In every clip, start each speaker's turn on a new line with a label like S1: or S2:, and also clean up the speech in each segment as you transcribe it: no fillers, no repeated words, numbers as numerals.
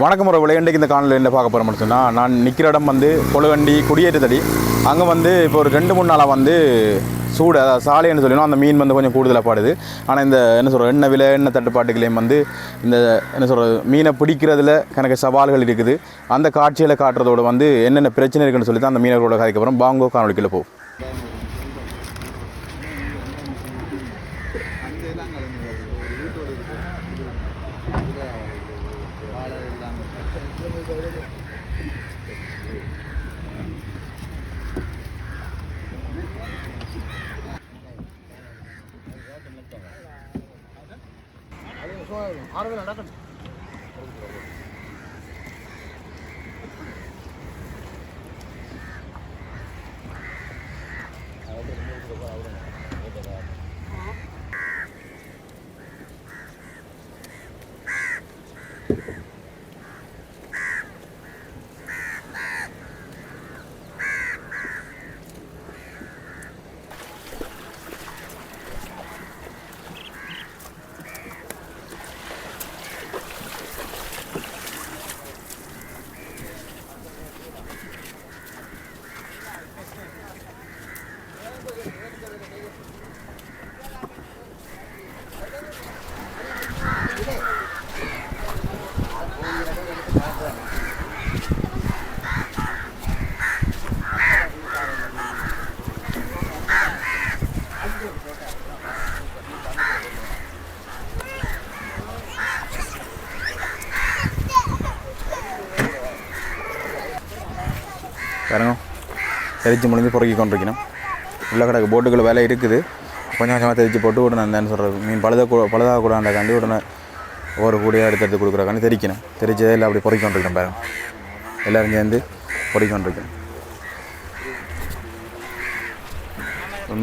S1: வணக்கம் உறவுகளே, இன்றைக்கு இந்த காணொலியில் என்ன பார்க்க போகிறோம்னு சொன்னால், நான் நிற்கிற இடம் வந்து கொழுகண்டி குடியேற்றத்தடி. அங்கே வந்து இப்போ ஒரு 2-3 நாளாக வந்து சூடு, அதாவது சாலைன்னு சொல்லணும். அந்த மீன் வந்து கொஞ்சம் கூடுதலாக பாடுது. ஆனால் இந்த என்ன சொல்கிற எண்ணெய் தட்டுப்பாட்டுகளையும் வந்து இந்த என்ன சொல்கிறது மீனை பிடிக்கிறதுல கணக்கு சவால்கள் இருக்குது. அந்த காட்சிகளை காட்டுறதோடு வந்து என்னென்ன பிரச்சனை இருக்குன்னு சொல்லி தான் அந்த மீனவர்களோட கதைக்கு அப்புறம் பாங்கோ காணொலிக்குள்ளே போகும். பாருங்க, தெரிச்சு முடிஞ்சு பொறுக்கி கொண்டிருக்கணும். உள்ள கிடக்கு போட்டுக்குள்ள வேலை இருக்குது. கொஞ்சம் கொஞ்சமாக தெரிச்சு போட்டு உடனே அந்த சொல்கிறது மீன் பழுதாக கூடாண்டாக்காண்டி உடனே ஒரு கூடியாக எடுத்து கொடுக்குறாக்காண்டி தெரிக்கணும். தெரிச்சதே இல்லை அப்படி பொறுக்கி கொண்டிருக்கணும். பாருங்க, எல்லோரும் சேர்ந்து பொறுக்கி கொண்டிருக்கணும்.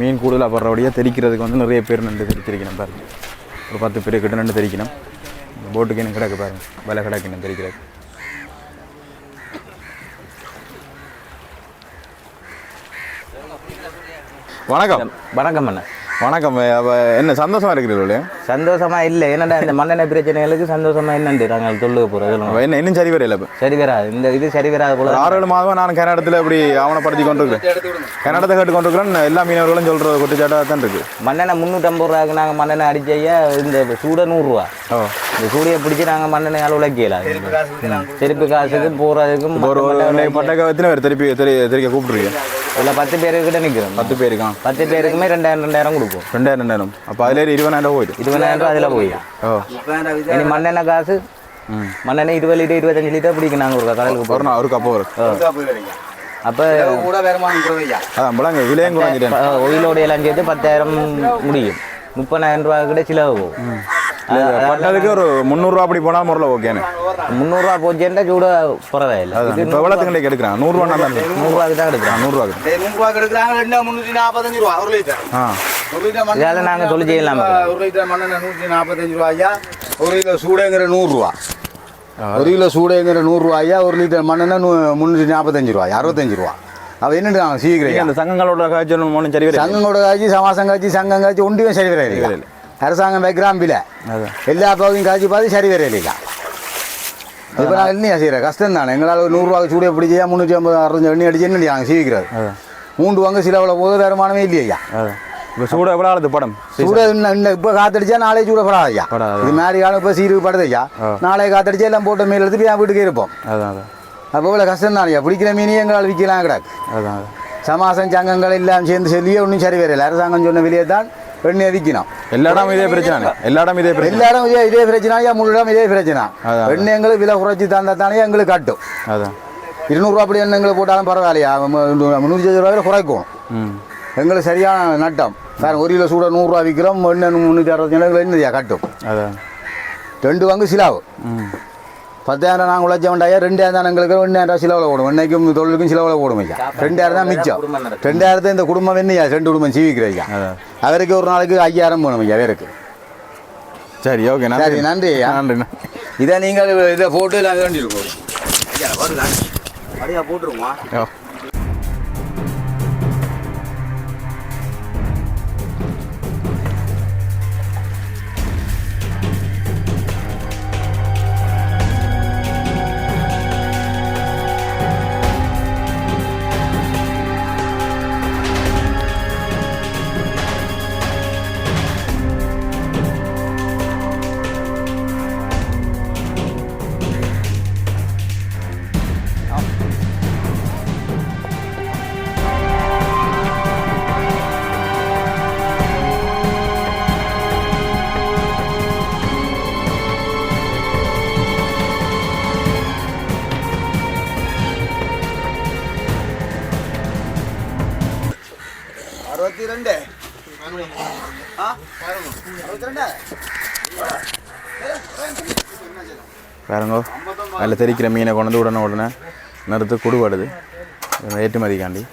S1: மீன் கூடுதலாக படுறபடியாக தெரிக்கிறதுக்கு வந்து நிறைய பேர் நின்று தெரிச்சிருக்கணும். பாருங்க, ஒரு 10 பேர் கிட்ட நின்று தெரிக்கணும். இந்த போட்டுக்கு எனக்கு கிடக்கு பாருங்க, வேலை கிடக்கணும் தெரிக்கிறது. வணக்கம்.
S2: வணக்கம் அண்ணா.
S1: வணக்கம். என்ன சந்தோஷமா இருக்கிறீர்கள் இல்லையா?
S2: சந்தோஷமா இல்லை, என்னடா இந்த மண்ணெண்ணெய் பிரச்சனைகளுக்கு சந்தோஷமா என்னண்டு நாங்கள் சொல்லுக போகிறோம்.
S1: என்ன இன்னும் சரி வரையில?
S2: சரி வராது, இந்த இது சரி வராது போல.
S1: 6-7 மாதமாக நான் கன்னடத்தில் இப்படி ஆவணப்படுத்தி கொண்டிருக்கிறேன். கன்னடத்தை கேட்டு கொண்டிருக்கிறேன். எல்லா மீனவர்களும் சொல்கிற குற்றச்சாட்டாக தான் இருக்குது.
S2: மண்ணெண்ணெய் 350 ரூபாய்க்கு நாங்கள் மண்ணெண்ணெய் அடிச்சையா, இந்த சூட 100 ரூபா. இந்த சூடியை பிடிச்சி நாங்கள் மண்ணெண்ணெய் உழைக்கலாம். செருப்பு காசுக்கும் போகிறதுக்கும்
S1: ஒரு பட்டக்காலத்தில் வேறு தெரிவிக்க கூப்பிட்டுருக்கேன்.
S2: இல்லை 10 பேருக்கிட்ட நிற்கிறோம்.
S1: 10 பேருக்கா?
S2: 10 பேருக்குமே 2000 கொடுப்போம்.
S1: 2000. அப்போ அதில் 20,000 போயிடும்.
S2: 20,000 அதில் போயிடும். இனி மண்ணெண்ணெய் காசு மண்ணெண்ணெய் 20 லிட்டர் 25 லிட்டர் பிடிக்கும். நாங்கள் ஒரு கடலுக்கு போகிறோம்.
S1: ஒரு கப்போ வரும்.
S2: அப்போ
S1: அதான் முழங்க விலையும் குறைஞ்சிட்டேன்.
S2: ஒயிலோட எல்லாம் சேர்த்து 10,000 முடியும். 30,000 ரூபா கிட்ட சிலவு போகும்.
S1: பட்டதுக்கு ஒரு 300 ரூபா அப்படி போனால் முறையில் ஓகேன்னு.
S2: 300 ரூபா போச்சுன்னா கூட பரவாயில்லை.
S1: இப்போ எவ்வளோத்துக்கு எடுக்கிறான்? 100 ரூபா தான்.
S2: 100 ரூபாய்க்கு தான் எடுக்கிறான்.
S1: 100 ரூபாய்க்கு.
S3: 345 ரூபா ஒரு லிட்டர்.
S2: இதால நாங்கள் சொல்லி செய்யலாம்.
S3: 1 லிட்டர் மண்ணெண்ணெய் 145 ரூபாயா. 1 கிலோ சூடேங்கிற 100 ரூபா. 1 கிலோ சூடேங்கிற 100 ரூபாயா. 1 லிட்டர் மண்ணெண்ணெய் 345 ரூபாய், 65 ரூபா. அவ என்னட்டு நாங்கள் சீக்கிரம்
S1: அந்த சங்கங்களோட காய்ச்சி ஒன்றும் சரி வரும்.
S3: சங்கங்களோட காய்ச்சி சமாசம் காய்ச்சி சங்கம் காய்ச்சி ஒன்றுமே சரி வரையில. அரசாங்கம் வைக்கிறாம்பில எல்லா பகுதியும் காய்ச்சி பார்த்து சரி வரையில. இப்போ நாங்கள் என்னையா செய்கிறேன்? கஷ்டம் தானே. எங்களால் 100 ரூபாய்க்கு சூடியை பிடிச்சியா 350 65 எண்ணி அடிச்சு என்ன நாங்கள் சீவிக்கிறது. 3 வாங்க சில அவ்வளோ போது வருமானமே இல்லையா.
S1: இப்போ சூட எவ்வளோ ஆகுது படம்?
S3: சூட இன்னும் இப்போ காத்தடிச்சா நாளே சூடப்படாதையா. இது மாதிரி காலம் இப்போ சீரு படுதையா. நாளை காத்தடிச்சா எல்லாம் போட்ட மீன் எடுத்து என் வீட்டுக்கு இருப்போம். அப்போ இவ்வளோ கஷ்டம் தானேயா. பிடிக்கிற மீனையும் எங்களால் விற்கலாம் கிடக்கு. சமாசம் சங்கங்கள் எல்லாம் சேர்ந்து சொல்லியே ஒன்றும் சரி வரையில. அரசாங்கம் சொன்ன வெளியே தான் எண்ணெய் விற்கணும்.
S1: எல்லா இடம் இதே பிரச்சனை. எல்லா இடம் இதே
S3: பிரச்சனை. முழுடம் இதே பிரச்சனை. எண்ணெய் எங்களுக்கு விலை குறைச்சி தந்தா தானே எங்களுக்கு கட்டும்.
S1: அதான்
S3: 200 ரூபா அப்படி எண்ணெய்களை போட்டாலும் பரவாயில்லையா. 320 ரூபாயில் குறைக்கும். எங்களுக்கு சரியான நட்டம். வேறு 1 கிலோ சூட 100 ரூபா விற்கிறோம். எண்ணெய் 360 என்னதையா கட்டும். அதான் 2 வாங்கு சிலாவு. 10,000 நாங்கள் உழைச்ச வேண்டாயா. 2,000 தான் எங்களுக்கு 2,000 சிலவில் போடும். எண்ணெய்க்கும் தொழிலுக்கும் சிலவில் போடும் ஐயா. 2,000 தான் மிச்சம். 2,000 இந்த குடும்பம் என்னையா 2 குடும்பம் சீவிக்கிறீங்க. அவருக்கு ஒரு நாளைக்கு 5,000 போகணும் ஐயா அவருக்கு.
S1: சரி, ஓகே,
S3: சரி, நன்றி ஐயா. நன்றி. இதை நீங்கள் இதை போட்டு நாங்கள் வேண்டியிருக்கோம் ஐயா. அப்படியா போட்டுருமா? 62
S1: பாருங்க அதில் தெரிக்கிற மீனை கொண்டு உடனே நிறுத்து குடுபடுது ஏற்றுமதிக்காண்டி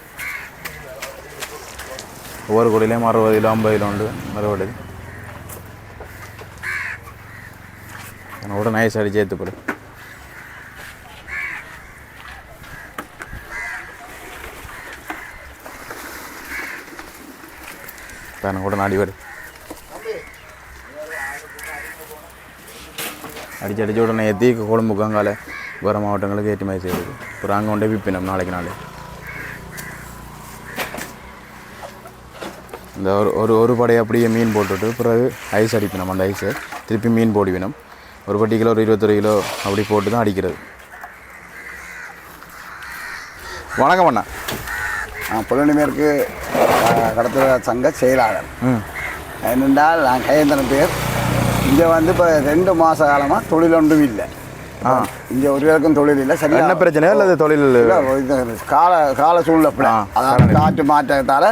S1: ஒவ்வொரு குடியிலையும் 60 கிலோ 50 கிலோ உண்டு மறுபடுது உடனே ஐஸ் அடிச்சு ஏற்றுப்படு உடனே அடிபடு அடிச்சு உடனே ஏற்றி கொழும்புக்கு அங்கால வேறு மாவட்டங்களுக்கு ஏற்றுமதி செய்யுது அப்புறம் அங்கே கொண்டே விற்பினோம் நாளைக்கு நாள் இந்த ஒரு படையை அப்படியே மீன் போட்டுவிட்டு பிறகு ஐஸ் அடிப்பினோம் அந்த ஐஸை திருப்பி மீன் போடுவினோம் ஒரு 10 கிலோ ஒரு 21 கிலோ அப்படி போட்டு தான் அடிக்கிறது. வணக்கம் அண்ணா.
S3: புலனி மேற்கு கடத்தல் சங்க செயலாளர். என்னென்றால் நான் கையேந்திரன் பேர். இங்கே வந்து இப்போ 2 மாத காலமாக தொழில் ஒன்றும் இல்லை. இங்கே ஒரு பேருக்கும் தொழில் இல்லை. சரி,
S1: என்ன பிரச்சனை இல்லை தொழில்
S3: கால சூழ்நிலை அதாவது காற்று மாற்றத்தால்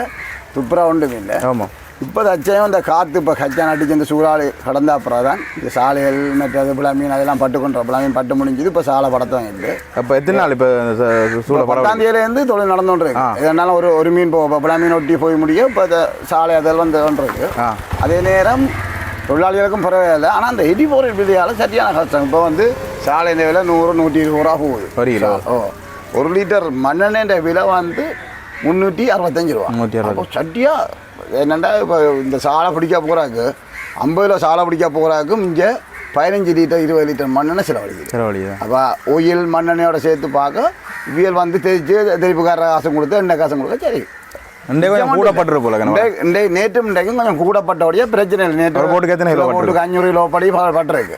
S3: துப்புரா ஒன்றும் இல்லை.
S1: ஆமாம்.
S3: இப்போ தச்சையும் இந்த காற்று இப்போ கச்சான் அடிச்சு இந்த சூறாளி கடந்த அப்புறம் தான் இந்த சாலைகள் மற்றது பிளாமீன் அதெல்லாம் பட்டுக்கொண்ட பிளாமீன் பட்டு முடிஞ்சது. இப்போ சாலை படத்தான் இருக்குது.
S1: அப்போ எத்தனை நாள் இப்போ
S3: 10ஆம் தேதியிலேருந்து தொழில் நடந்துருக்கு. இதனால ஒரு மீன் பிளாமீன் ஒட்டி போய் முடியும். இப்போ சாலை அதெல்லாம் வந்துருக்கு. அதே நேரம் தொழிலாளிகளுக்கும் பரவாயில்லை. ஆனால் அந்த எரிபொருள் விலையால் சரியான கஷ்டம். இப்போ வந்து சாலை இந்த விலை 100-120 ரூபா போகுது.
S1: சரிங்களா?
S3: 1 லிட்டர் மண்ணெண்ணெய் விலை வந்து 365 ரூபா. 360 சட்டியா. என்னென்னா இப்போ இந்த சாலை பிடிக்க போகிறாக்கு 50 கிலோ சாலை பிடிக்க போகிறாக்கும் இங்கே 15 லிட்டர் 20 லிட்டர் மண்ணெண்ணெய் செலவழிக்குது. அப்போ ஓயில் மண்ணெண்ணையோட சேர்த்து பார்க்க இவியல் வந்து தெரிப்புக்கார காசு கொடுத்து எண்ணெய் காசு கொடுக்க சரி
S1: கூடப்பட்டு போல
S3: நேற்றும் இன்றைக்கும் கொஞ்சம் கூடப்பட்டபடியே பிரச்சனை இல்லை. நேற்று போட்டுக்கு 500 கிலோ படி பட்டிருக்கு.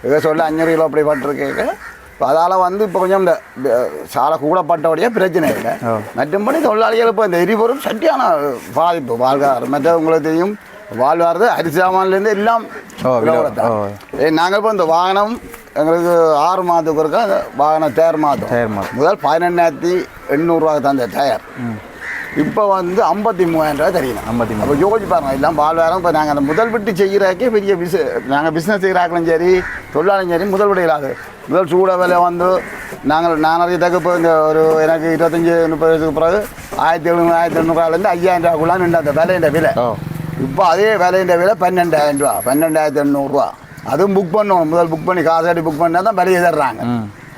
S3: இதை சொல்ல 500 கிலோ படி பட்டிருக்கு. அதால் வந்து இப்போ கொஞ்சம் இந்த சாலை கூடப்பட்டபடியே பிரச்சனை இல்லை. மற்றபடி தொழிலாளிகள் இப்போ இந்த எரிபொருள் சட்டியான பாதிப்பு வாழ்வார். மற்ற உங்களுக்கு தெரியும் வாழ்வாரது அரிசாமான்லேருந்து எல்லாம் நாங்கள் இப்போ இந்த வாகனம் எங்களுக்கு 6 மாதத்துக்கு இருக்கா. வாகனம் டயர் மாதம் முதல் 18,800 ரூபா தந்த டயர் இப்போ வந்து 53,000 ரூபா தெரியணும். அப்போ யோசிச்சு பாருங்க. எல்லாம் வாழ்வாரம். இப்போ நாங்கள் அந்த முதல் விட்டு செய்கிறாக்கே பெரிய நாங்கள் பிஸ்னஸ் செய்கிறாக்களும் சரி தொழிலாளியும் சரி முதல் விட இல்லாது. முதல் சூட விலை வந்து நான் நிறைய தகுப்பு இந்த ஒரு எனக்கு 25-30 பிறகு 1,700 1,800 5,000 ரூபாக்குள்ளே நின்று அந்த விலையின் விலை. இப்போ அதே விலையின் விலை 12,000 ரூபா 12,800 ரூபா. அதுவும் புக் பண்ணுவோம். முதல் புக் பண்ணி காசாடி புக் பண்ணால் தான் விலையை தர்றாங்க.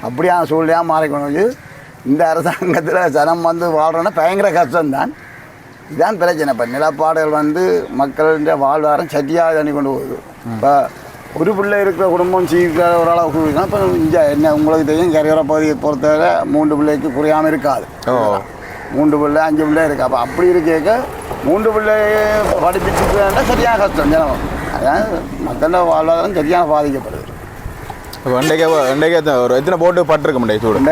S3: அப்படியான சூழ்நிலையாக மாறிக்கணும். இந்த அரசாங்கத்தில் ஜனம் வந்து வாழ்றோன்னா பயங்கர கஷ்டம்தான். இதுதான் பிரச்சனை. இப்போ நிலப்பாடுகள் வந்து மக்களின் வாழ்வாரம் சட்டியாக தண்ணி கொண்டு போகுது. இப்போ ஒரு பிள்ளை இருக்கிற குடும்பம் சீக்கிர ஓரளவுக்கு இருக்குன்னா இப்போ இங்கே என்ன உங்களுக்கு தெரியும் கரையோர பகுதியை பொறுத்தவரை 3 பிள்ளைக்கு குறையாமல் இருக்காது. 3 பிள்ளை 5 பிள்ளை இருக்குது. அப்போ அப்படி இருக்க 3 பிள்ளை படிப்பிச்சுன்னா சரியான கஷ்டம் ஜனம். அதாவது மக்களோட வாழ்வாதாரம் சரியான பாதிக்கப்படுது.
S1: ஒரு எத்தனை போட்டு பட்டிருக்க முடியாது சூடு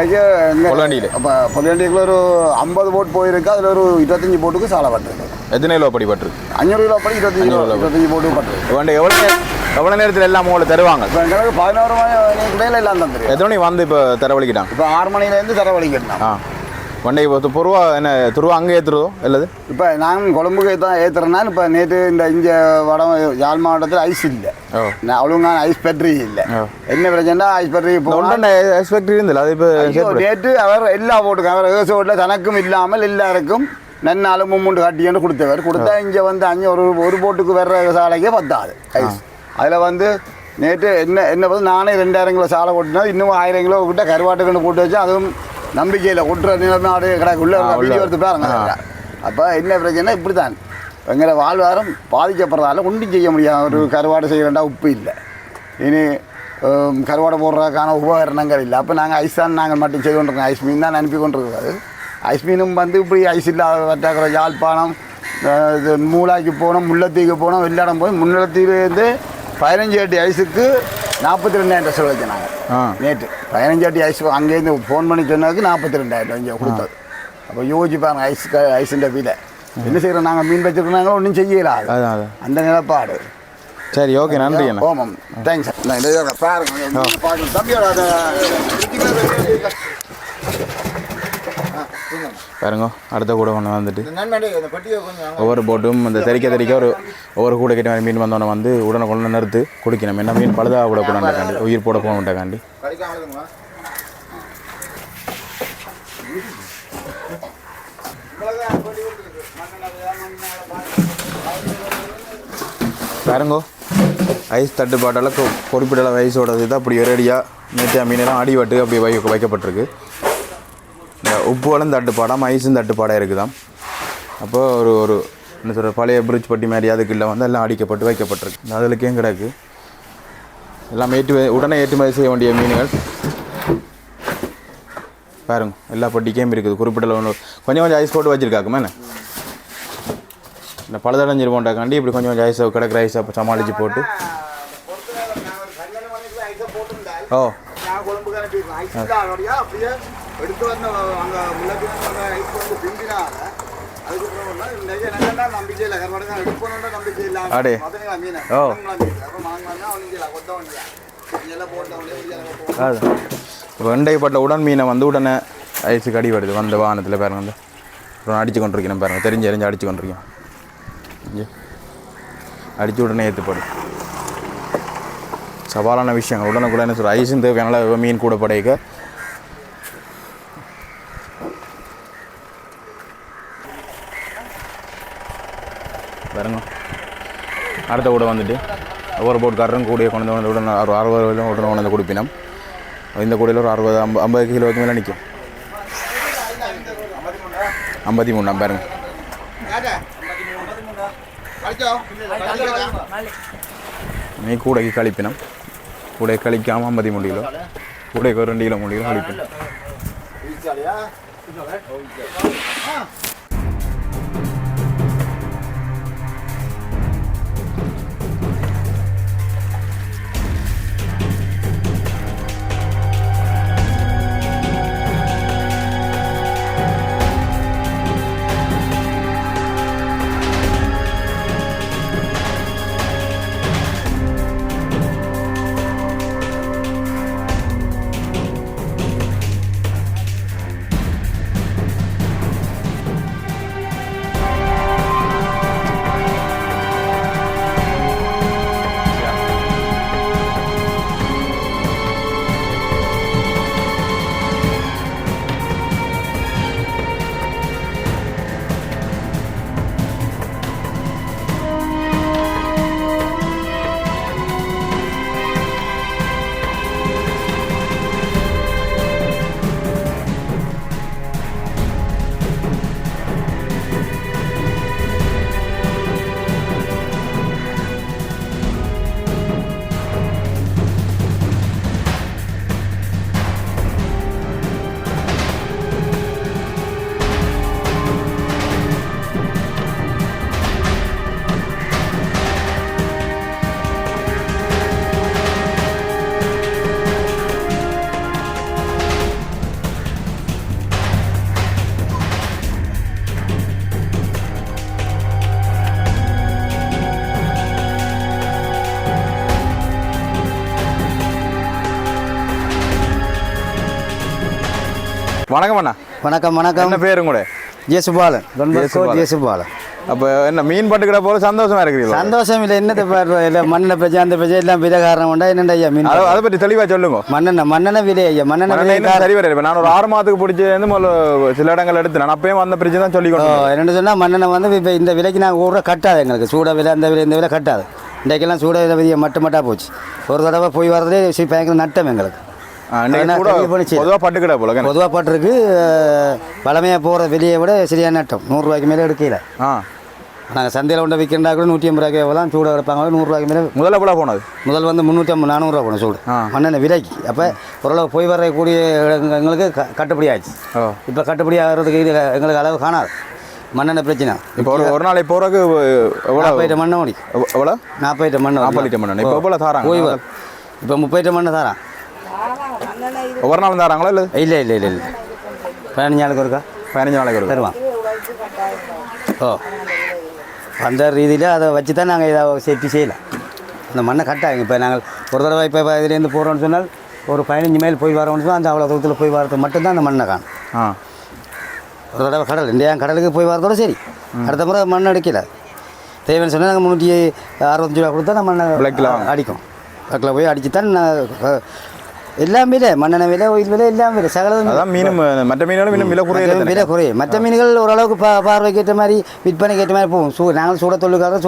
S1: பொல்லாண்டியில்?
S3: அப்போ பொல்லாண்டிக்குள்ள ஒரு 50 போட் போயிருக்கு. அதில் ஒரு 25 போட்டுக்கு சாலை பட்டிருக்கு.
S1: எத்தனை கிலோ படி பட்டிருக்கு? 500
S3: கிலோ படி 25 போட்டு பட்டிருக்கு.
S1: எவ்வளோ நேரத்தில் எல்லாம் உங்களுக்கு தருவாங்க?
S3: இப்போ எங்களுக்கு 11 மணி எல்லாம் தந்துருக்கு.
S1: எத்தனை மணி வந்து இப்போ தரவழிக்கிட்டாங்க?
S3: இப்போ 6 மணிலேருந்து தரவழிக்கிட்டான்.
S1: வண்டி பொருவா என்ன துருவா அங்கே ஏற்றுறதோ அல்லது
S3: இப்போ நாங்கள் கொழம்புக்கு தான் ஏற்றுறேன்னா இப்போ நேற்று இந்த இங்கே வடம் யாழ் மாவட்டத்தில் ஐஸ் இல்லை. அவ்வளோங்க ஐஸ் ஃபேக்ட்ரி இல்லை. என்ன பிரச்சனை ஐஸ் ஃபேக்ட்ரி
S1: ஐஸ் ஃபேக்ட்ரி இருந்தில்ல அது இப்போ
S3: நேற்று அவர் எல்லா போட்டுக்கும் அவர் விவசாயத்தில் தனக்கும் இல்லாமல் எல்லாருக்கும் நன்னாலும் 3 கட்டின்னு கொடுத்தா இங்கே வந்து ஒரு போட்டுக்கு வர்ற சாலைக்கே பத்தாது ஐஸ். அதில் வந்து நேற்று என்ன பார்த்து நானே 2,000 கிலோ சாலை கொட்டினா இன்னும் 1000 கிலோ கிட்ட கருவாட்டுக்கண்டு போட்டு வச்சு அதுவும் நம்பிக்கையில் கொட்டுற நிலைமை அப்படியே கிடக்கு உள்ள வீடியோ எடுத்து பாருங்க. அப்போ என்ன பிரச்சனை இப்படி தான் எங்களை வாழ்வாரம் பாதிக்கப்படுறதால ஒன்றும் செய்ய முடியாது. ஒரு கருவாடு செய்ய வேண்டாம் உப்பு இல்லை. இனி கருவாடை போடுறதுக்கான உபகரணங்கள் இல்லை. அப்போ நாங்கள் ஐஸ் தான் நாங்கள் மட்டும் செய்து கொண்டிருக்கோம். ஐஸ் மீன் தான் அனுப்பி கொண்டிருக்காது. ஐஸ் மீனும் வந்து இப்படி ஐஸ் இல்லாத வட்டாக்கிற யாழ்ப்பாணம் இது மூளாய்க்கு போனோம் முல்லைத்தீவுக்கு போனோம் எல்லா இடம் போய் முல்லைத்தீவுலேருந்து 15 அடி ஐஸுக்கு 42,000 செலவழிச்சு நாங்கள் நேற்று 15 அடி ஐஸ் அங்கேருந்து ஃபோன் பண்ணி சொன்னதுக்கு 42,000 இங்கே கொடுத்தது. அப்போ யோசிப்பாங்க ஐஸுன்ற விலை என்ன செய்கிறோம். நாங்கள் மீன் வச்சுருக்கோம் ஒன்றும் செய்யலாது அந்த நிலப்பாடு.
S1: சரி ஓகே நன்றி.
S3: ஓமம் தேங்க்ஸ். பாருங்க தம்பியோட
S1: பாருங்க அடுத்த கூட ஒன்று வந்துட்டு ஒவ்வொரு போட்டும் இந்த தெறிக்க ஒவ்வொரு கூட கிட்ட மீன் வந்தோன்னே வந்து உடனே கொண்டு நிறுத்து குடிக்கணும். என்ன மீன் பழுதாக விடக்கூடாண்டாக்காண்டி உயிர் போட போகணுண்டாக்காண்டி. பாருங்கோ ஐஸ் தட்டுப்பாட்டால் குறிப்பிட்ட ஐஸோட இது அப்படி ஒரேடியாக நேற்று மீனெல்லாம் அடி வட்டு அப்படி வைக்கப்பட்டிருக்கு. இந்த உப்புவலும் தட்டுப்பாடாம் ஐஸும் தட்டுப்பாடாக இருக்குதாம். அப்போ ஒரு என்ன சொல்கிற பழைய பிரிட்ஜ் பட்டி மாதிரி அதுக்குள்ள வந்து எல்லாம் அடிக்கப்பட்டு வைக்கப்பட்டிருக்கு. அதுலக்கேயும் கிடக்கு எல்லாம் உடனே ஏற்றுமதி செய்ய வேண்டிய மீன்கள் பாருங்க. எல்லா பட்டிக்கையும் இருக்குது. குறிப்பிட்ட ஒன்று கொஞ்சம் ஐஸ் போட்டு வச்சுருக்காக்குமே என்ன இந்த பழுதடைஞ்சிருவோண்டாக்காண்டி இப்படி கொஞ்சம் ஐஸை கிடக்கிற ஐஸை சமாளித்து போட்டு ஓ அடே ஓ அது வெண்டைப்பட்ட உடன் மீனை வந்து உடனே ஐஸுக்கு அடி வருது வந்த வாகனத்தில் பாருங்க. வந்து அப்புறம் அடித்து கொண்டிருக்கேன் பாருங்கள். தெரிஞ்சு அடித்து கொண்டிருக்கேன். இங்கே அடித்து உடனே ஏற்றுப்படும். சவாலான விஷயங்கள் உடனுக்குள்ள என்ன சொல்கிற ஐஸும் தேவையான மீன் கூட படைக்க பாருங்க. அடுத்த கூட வந்துட்டு ஒவ்வொரு போட்காரரும் கூடிய கொண்டு வந்து உடனே ஒரு 60 உடனே கொண்டு வந்து கொடுப்பினோம். இந்த கூடையில் ஒரு 50 கிலோவுக்கு மேலே நிற்கும். 53 பாருங்க. நீ கூடைக்கு கழிப்பினம். கூடை கழிக்காமல் 53 கிலோ. கூடைக்கு ஒரு 2 கிலோ 3 கிலோ கழிப்பினம். வணக்கம் அண்ணா.
S3: வணக்கம் வணக்கம்.
S1: என்ன பேரு கூட?
S3: ஜேசுபாலன். ஜேசுபாலன்.
S1: அப்போ என்ன மீன் பட்டுக்கிற போல சந்தோஷமா இருக்கிறீங்களா?
S3: சந்தோஷம் இல்லை. என்னத்தை இல்லை மண்ணெண்ணெய் பிரச்சனை அந்த பிரச்சனை எல்லாம் விலை காரணம் உண்டா என்னண்டா ஐயா மீன்
S1: அதை பற்றி தெளிவாக சொல்லுங்க.
S3: மண்ணெண்ணெய் விலை ஐயா மண்ணெண்ணெய்
S1: சரி வர நான் ஒரு 6 மாதத்துக்கு பிடிச்சி சில இடங்கள் எடுத்து நான் அப்பயும் அந்த பிரச்சனை தான் சொல்லிக்கணும்.
S3: என்னென்னு சொன்னால் மண்ணெண்ணெய் வந்து இப்போ இந்த விலைக்கு நாங்கள் ஊரில் கட்டாது. எங்களுக்கு சூட விலை அந்த விலை இந்த விலை கட்டாது. இன்றைக்கெல்லாம் சூட விலை மட்டும் போச்சு. ஒரு தடவை போய் வரதே பயங்கர நட்டம் எங்களுக்கு.
S1: பொதுவாக பட்டுக்கிட போல
S3: பொதுவாக பட்டுருக்கு. பழமையாக போகிற வெளியே விட சரியான நட்டம். 100 ரூபாய்க்கு மேலே எடுக்கல. நாங்கள் சந்தையில் கொண்டு விற்கிறா கூட 150 ரூபாய்க்கு எவ்வளோ சூடாக எடுப்பாங்க. 100 ரூபாய்க்கு மேலே
S1: முதல்ல போல போனது.
S3: முதல் வந்து 350 400 ரூபா போனோம் சூடு மண்ணெண்ணெய் விலைக்கு. அப்போ ஓரளவு போய் வரக்கூடிய எங்களுக்கு கட்டுப்படி ஆச்சு. இப்போ கட்டுப்படி ஆகிறதுக்கு இது எங்களுக்கு அளவு காணாது. மண்ணெண்ணெய் பிரச்சனை.
S1: இப்போ ஒரு நாளைக்கு போகிறதுக்கு எவ்வளோ
S3: 40 மண்ணை ஓடி
S1: எவ்வளோ
S3: 40 மண்ணை
S1: 40 மண்ணை இப்போ எவ்வளோ தாராங்க?
S3: போய் இப்போ 30 மண்ணை தாரான்.
S1: ஒவ்வொரு நாளும் தராங்களா? இல்லை
S3: இல்லை இல்லை இல்லை இல்லை 15 நாளைக்கு இருக்கா
S1: 15 நாளைக்கு ஒரு
S3: தருவான். ஓ அந்த ரீதியில் அதை வச்சு தான் நாங்கள் இதை சேஃப்டி செய்யலாம். அந்த மண்ணை கட்டாங்க. இப்போ நாங்கள் ஒரு தடவை இப்போ இதுலேருந்து போகிறோம்னு சொன்னால் ஒரு 15 மைல் போய் வரோம்னு சொன்னால் அந்த அவ்வளோ தூரத்தில் போய் வரது மட்டும்தான் அந்த மண்ணை காணும். ஒரு தடவை கடல் இந்தியா கடலுக்கு போய் வரதோட சரி. அடுத்த முறை மண் அடிக்கல தேவைன்னு சொன்னால் நாங்கள் 365 ரூபா கொடுத்தா நம்ம மண்ணை அடிக்கும். பக்கில் போய் அடித்து தான் எல்லாம் விலை மண்ணெண்ண விலை ஒயில் விலை எல்லாம் விலை சகலம்
S1: மீன் மற்ற மீன்களும் இன்னும் விலை குறையும்
S3: விலை குறையும். மற்ற மீன்கள் ஓரளவுக்கு பார்வைக்கு ஏற்ற மாதிரி விற்பனைக்கு ஏற்ற மாதிரி போகும். நாங்கள் சூட தொழிலுக்காக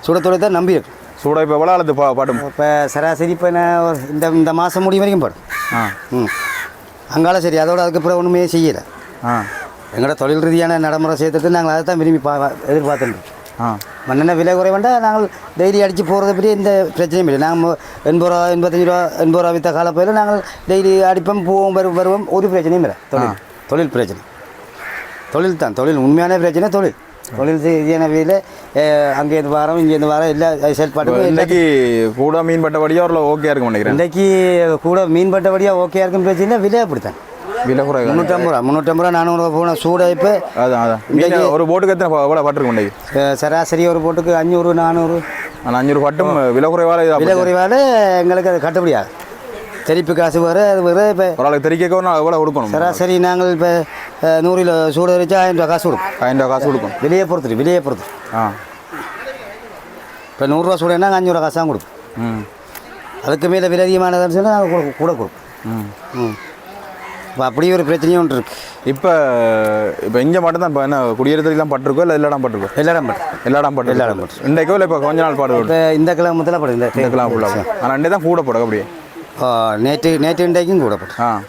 S3: சூட தொழில் தான் நம்பி இருக்கோம்.
S1: சூட இப்போ எவ்வளோ அளவு பாடும்?
S3: இப்போ சராசரி இப்போ நான் இந்த மாதம் முடியும் வரைக்கும் பாடும். அங்கால சரி அதோட அதுக்கப்புறம் ஒன்றுமே செய்யலை. எங்களோட தொழில் ரீதியான நடைமுறை சேர்த்துட்டு நாங்கள் அதை தான் விரும்பி எதிர்பார்த்துருக்கோம். மண்ணெண்ணெய் விலை குறைவண்டா நாங்கள் டெய்லி அடித்து போகிறத பற்றி எந்த பிரச்சனையும் இல்லை. நாங்கள் 80 ரூபா 85 ரூபா விற்ற காலப்போயில் நாங்கள் டெய்லி அடிப்போம் போவோம் வருவோம். ஒரு பிரச்சனையும் இல்லை. தொழில் பிரச்சனை தொழில் தான். தொழில் உண்மையான பிரச்சனை தொழில் ரீதியான விலையில் அங்கேருந்து வாரம் இங்கேருந்து வாரம் எல்லா செயல்பாட்டுக்கும்.
S1: இன்றைக்கி கூட மீன் பட்டபடியாக ஒரு ஓகே இருக்கும் நினைக்கிறேன்.
S3: இன்றைக்கி கூட மீன் பட்டபடியாக ஓகே இருக்கும் பிரச்சனை விலை அப்படித்தான்.
S1: விலை குறை
S3: 350 ரூபா 400 ரூபா போன சூட இப்போ
S1: அதான் ஒரு போட்டுக்கு எத்தனை எவ்வளோ பட்டிருக்கும் இன்றைக்கி?
S3: சராசரி ஒரு போட்டுக்கு 500 400.
S1: ஆனால் 500 பட்டும் விலை குறைவால்
S3: எங்களுக்கு அது கட்டுப்படியாது. தெரிப்பு காசு வர அது வர. இப்போ
S1: ஒரு ஆளுக்கு தெரிவிக்க எவ்வளோ கொடுக்கணும்?
S3: சராசரி நாங்கள் இப்போ 100 கிலோ சூட வச்சா 1000 ரூபா காசு கொடுக்கும்.
S1: 1000 ரூபா காசு கொடுக்கும்.
S3: விலையை பொறுத்து. இப்போ 100 ரூபா சூடனா 500 ரூபா காசு தான் கொடுக்கும். அதுக்கு மேலே விலை அதிகமானதுன்னு சொன்னால் நாங்கள் கூட கொடுக்கும். இப்போ அப்படி ஒரு பிரச்சனையும் ஒன்று இருக்குது. இப்போ
S1: இங்கே மட்டும் தான் இப்போ என்ன குடியேறதுலாம் பட்டிருக்கோ இல்லை எல்லா இடம் பட்டிருக்கோ?
S3: எல்லா இடம் பட்டு
S1: இன்றைக்கோ இல்லை இப்போ கொஞ்ச நாள் பாடு?
S3: இப்போ இந்த கிழமத்தில் படு இந்த
S1: கிழமை ஃபுல்லாக. ஆனால் இன்றைக்கு தான் கூட போடும் அப்படியே.
S3: நேற்று இன்றைக்கும் கூட போடும்.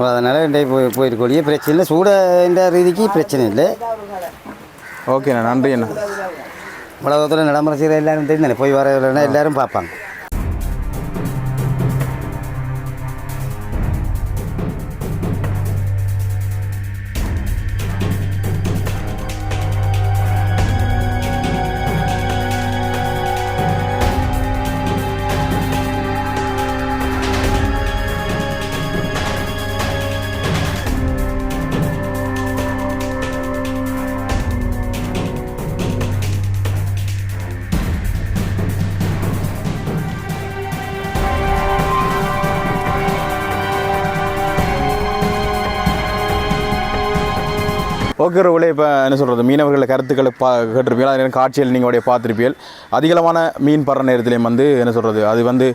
S3: அதனால் இன்றைக்கு போயிருக்கோடைய பிரச்சனை இல்லை. சூட என்ற ரீதிக்கு பிரச்சனை இல்லை.
S1: ஓகேண்ணா, நன்றி அண்ணா.
S3: உலகத்தில் நடைமுறை செய்கிற எல்லோரும் தெரியும். போய் வர எல்லோரும் பார்ப்பாங்க.
S1: ஓகே ரோலே, இப்போ என்ன சொல்கிறது, மீனவர்களை கருத்துக்களை கேட்டிருப்பீங்க. அது காட்சியில் நீங்கள் பார்த்துருப்பீங்க. அதிகளமான மீன் படுற நேரத்துலேயும் வந்து என்ன சொல்கிறது, அது வந்து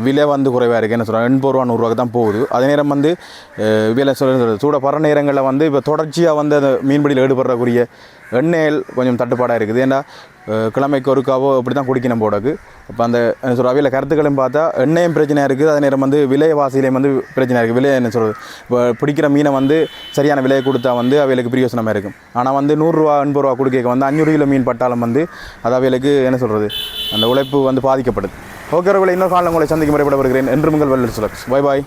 S1: விலை வந்து குறைவாக இருக்குது. என்ன சொல்கிறேன், 80 ரூபா 100 ரூபாய்க்கு தான் போகுது. அதே நேரம் வந்து விலை சொல்கிறது சூட படுற நேரங்களில் வந்து இப்போ தொடர்ச்சியாக வந்து அந்த மீன்பிடியில் ஈடுபடுறக்கூடிய எண்ணெயில் கொஞ்சம் தட்டுப்பாடாக இருக்குது. ஏன்னா கிழமைக்கு ஒருக்காவோ அப்படி தான் குடிக்கணும் போடக்கு. இப்போ அந்த என்ன சொல்கிற அவையில் கருத்துக்களையும் பார்த்தா எண்ணெயும் பிரச்சனையாக இருக்குது. அதே நேரம் வந்து விலைவாசியிலையும் வந்து பிரச்சனையாக இருக்குது. விலை என்ன சொல்கிறது, இப்போ பிடிக்கிற மீனை வந்து சரியான விலையை கொடுத்தா வந்து அவைகளுக்கு பிரியோசனமாக இருக்கும். ஆனால் வந்து 100 ரூபா 80 ரூபா கொடுக்க வந்து 500 கிலோ மீன் பட்டாலும் வந்து அது அவைகளுக்கு என்ன சொல்கிறது, அந்த உழைப்பு வந்து பாதிக்கப்படுது. ஓகே ரோலே, இன்னொரு காலம் உங்களை சந்திக்கும் முறைப்பட வருகிறேன். என்று உங்கள் வல்வர் சுலக்ஸ். பாய் பாய்.